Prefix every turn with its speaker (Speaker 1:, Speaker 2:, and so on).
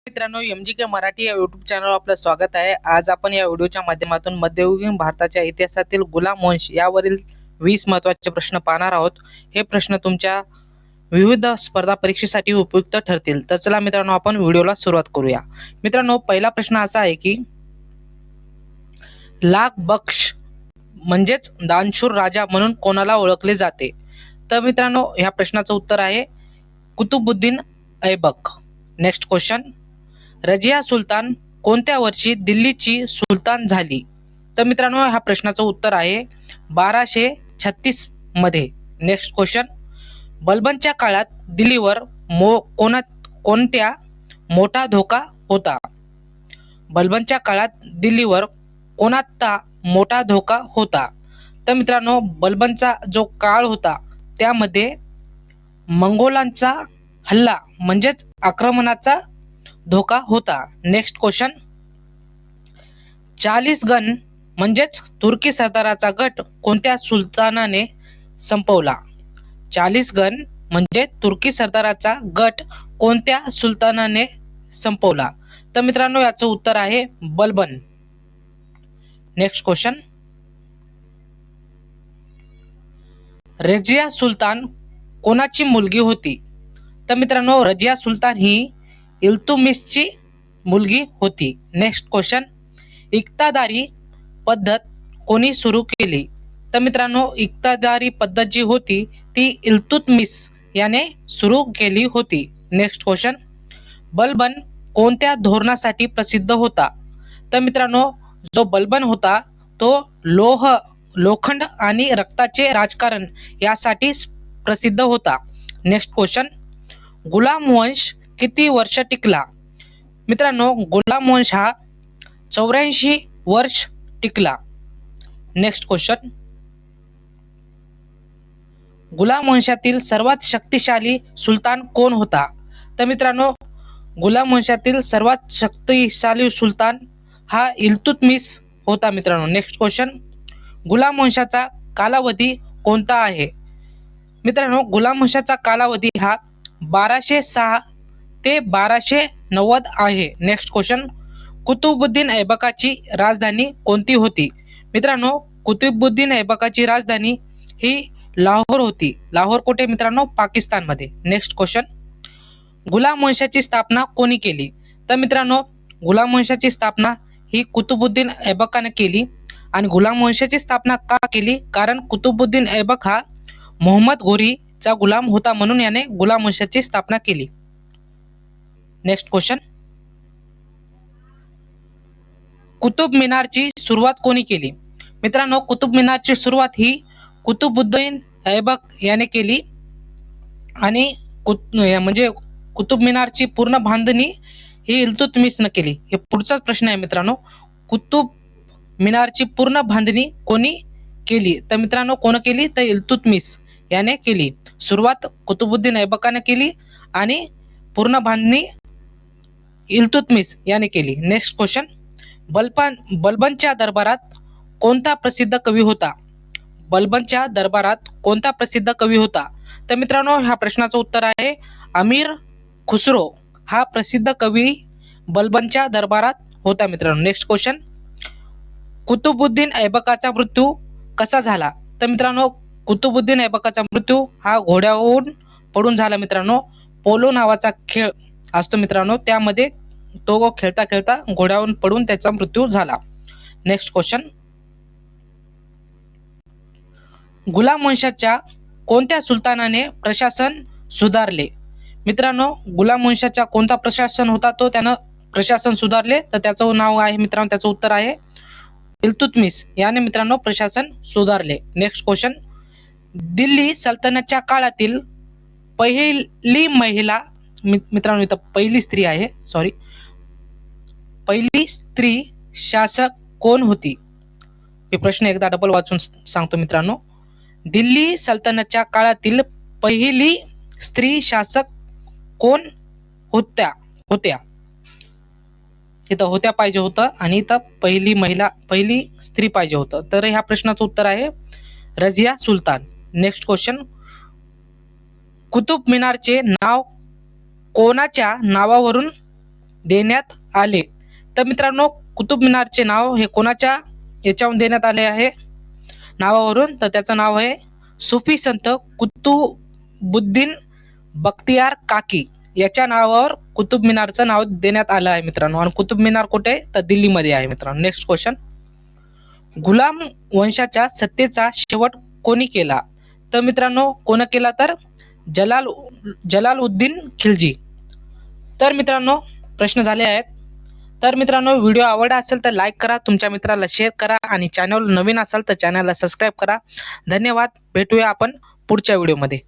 Speaker 1: मित्रांनो, MGK मराठी या YouTube चॅनलवर आपलं स्वागत आहे. आज आपण या व्हिडिओच्या माध्यमातून मध्ययुगीन भारताच्या इतिहासातील गुलाम वंश यावरील 20 महत्त्वाचे प्रश्न पाहणार आहोत. हे प्रश्न तुमच्या विविध स्पर्धा परीक्षेसाठी उपयुक्त ठरतील. तर चला मित्रांनो, आपण व्हिडिओला सुरुवात करूया. मित्रांनो, पहिला प्रश्न असा आहे की लाख बख्श म्हणजेच दानशूर राजा म्हणून कोणाला ओळखले जाते? तर मित्रांनो, ह्या प्रश्नाचं उत्तर आहे कुतुबुद्दीन ऐबक. नेक्स्ट क्वेश्चन, रजिया सुलतान कोणत्या वर्षी दिल्लीची सुलतान झाली? तर मित्रांनो, ह्या प्रश्नाचं उत्तर आहे 1236 मध्ये. नेक्स्ट क्वेश्चन, बलबनच्या काळात दिल्लीवर कोणत्या मोठा धोका होता? बलबनच्या काळात दिल्लीवर कोणता मोठा धोका होता? तर मित्रांनो, बलबनचा जो काळ होता त्यामध्ये मंगोलांचा हल्ला म्हणजेच आक्रमणाचा धोका होता. नेक्स्ट क्वेश्चन, चालीसगण म्हणजेच तुर्की सरदाराचा गट कोणत्या सुलतानाने संपवला? चालीसगण म्हणजे तुर्की सरदाराचा गट कोणत्या सुलतानाने संपवला? तर मित्रांनो, याचं उत्तर आहे बलबन. नेक्स्ट क्वेश्चन, रजिया सुलतान कोणाची मुलगी होती? तर मित्रांनो, रजिया सुलतान ही इल्तुमिशची मुलगी होती. नेक्स्ट क्वेश्चन, इक्तादारी पद्धत कोणी सुरू केली? तर मित्रांनो, इक्तादारी पद्धत जी होती ती इल्तुतमिश याने सुरू केली होती. नेक्स्ट क्वेश्चन, बलबन कोणत्या धोरणासाठी प्रसिद्ध होता? तर मित्रांनो, जो बलबन होता तो लोखंड आणि रक्ताचे राजकारण यासाठी प्रसिद्ध होता. नेक्स्ट क्वेश्चन, गुलाम वंश किती वर्ष टिकला? मित्रांनो, गुलाम वंश हा 84 वर्ष टिकला. नेक्स्ट क्वेश्चन, गुलाम वंशातील सर्वात शक्तिशाली सुलतान कोण होता? तर मित्रांनो, गुलाम वंशातील सर्वात शक्तिशाली सुलतान हा इल्तुतमिश होता मित्रांनो. नेक्स्ट क्वेश्चन, गुलाम वंशाचा कालावधी कोणता आहे? मित्रांनो, गुलाम वंशाचा कालावधी हा 1206 ते 1290 आहे. नेक्स्ट क्वेश्चन, कुतुबुद्दीन ऐबकाची राजधानी कोणती होती? मित्रांनो, कुतुबुद्दीन ऐबकाची राजधानी ही लाहोर होती. लाहोर कुठे मित्रांनो? पाकिस्तान मध्ये. नेक्स्ट क्वेश्चन, गुलाम वंशाची स्थापना कोणी केली? तर मित्रांनो, गुलाम वंशाची स्थापना ही कुतुबुद्दीन ऐबकाने केली. आणि गुलाम वंशाची स्थापना का केली? कारण कुतुबुद्दीन ऐबक हा मोहम्मद घोरीचा गुलाम होता म्हणून याने गुलाम वंशाची स्थापना केली. नेक्स्ट क्वेश्चन, कुतुब मिनारची सुरुवात कोणी केली? मित्रांनो, कुतुब मिनारची सुरुवात ही कुतुबुद्दीन ऐबक याने केली. आणि म्हणजे कुतुब मिनारची पूर्ण बांधणी ही इल्तुतमिशने केली. हे पुढचाच प्रश्न आहे मित्रांनो, कुतुब मिनारची पूर्ण बांधणी कोणी केली? तर मित्रांनो, कोण केली? तर इल्तुतमिश याने केली. सुरुवात कुतुबुद्दीन ऐबकाने केली आणि पूर्ण बांधणी इल्तुतमिश याने केली. नेक्स्ट क्वेश्चन, बलबनच्या दरबारात कोणता प्रसिद्ध कवी होता? बलबनच्या दरबारात कोणता प्रसिद्ध कवी होता? तर मित्रांनो, ह्या प्रश्नाचं उत्तर आहे अमीर खुसरो हा प्रसिद्ध कवी बलबनच्या दरबारात होता मित्रांनो. नेक्स्ट क्वेश्चन, कुतुबुद्दीन ऐबकाचा मृत्यू कसा झाला? तर मित्रांनो, कुतुबुद्दीन ऐबकाचा मृत्यू हा घोड्यावरून पडून झाला मित्रांनो. पोलो नावाचा खेळ असतो मित्रांनो, त्यामध्ये तो खेळता खेळता घोड्यावरून पडून त्याचा मृत्यू झाला. नेक्स्ट क्वेश्चन, गुलाम वंशाच्या कोणत्या सुलतानाने प्रशासन सुधारले? मित्रांनो, गुलाम वंशाचा कोणता प्रशासन होता तो त्यानं प्रशासन सुधारले? तर त्याचं नाव आहे मित्रांनो, त्याचं उत्तर आहे इल्तुतमिश याने मित्रांनो प्रशासन सुधारले. नेक्स्ट क्वेश्चन, दिल्ली सल्तनतच्या काळातील पहिली महिला मित्रांनो, इथं पहिली स्त्री आहे, सॉरी, पहिली स्त्री शासक कोण होती? हे प्रश्न एकदा डबल वाचून सांगतो मित्रांनो. दिल्ली सल्तनतच्या काळातील पहिली स्त्री शासक कोण होत्या? इथं होत्या पाहिजे होतं आणि इथं पहिली स्त्री पाहिजे होतं. तर ह्या प्रश्नाचं उत्तर आहे रजिया सुलतान. नेक्स्ट क्वेश्चन, कुतुब मिनारचे नाव कोणाच्या नावावरून देण्यात आले? तर मित्रांनो कुतुब मिनारचे नाव हे कोणाच्या याच्यावरून देण्यात आले आहे नावावरून? तर त्याचं नाव आहे सुफी संत कुतुबुद्दीन बख्तियार काकी याच्या नावावर कुतुब मिनारचं नाव देण्यात आलं आहे मित्रांनो. आणि कुतुब मिनार कुठे? तर दिल्लीमध्ये आहे मित्रांनो. नेक्स्ट क्वेश्चन, गुलाम वंशाच्या सत्तेचा शेवट कोणी केला? तर मित्रांनो कोण केला? तर जलालुद्दीन खिलजी. तर मित्रांनो प्रश्न झाले आहेत. तर मित्रांनो व्हिडिओ आवडला असेल तर लाईक करा, तुमच्या मित्राला शेअर करा आणि चॅनल नवीन असाल तर चॅनलला सबस्क्राईब करा. धन्यवाद. भेटूया आपण पुढच्या व्हिडिओमध्ये.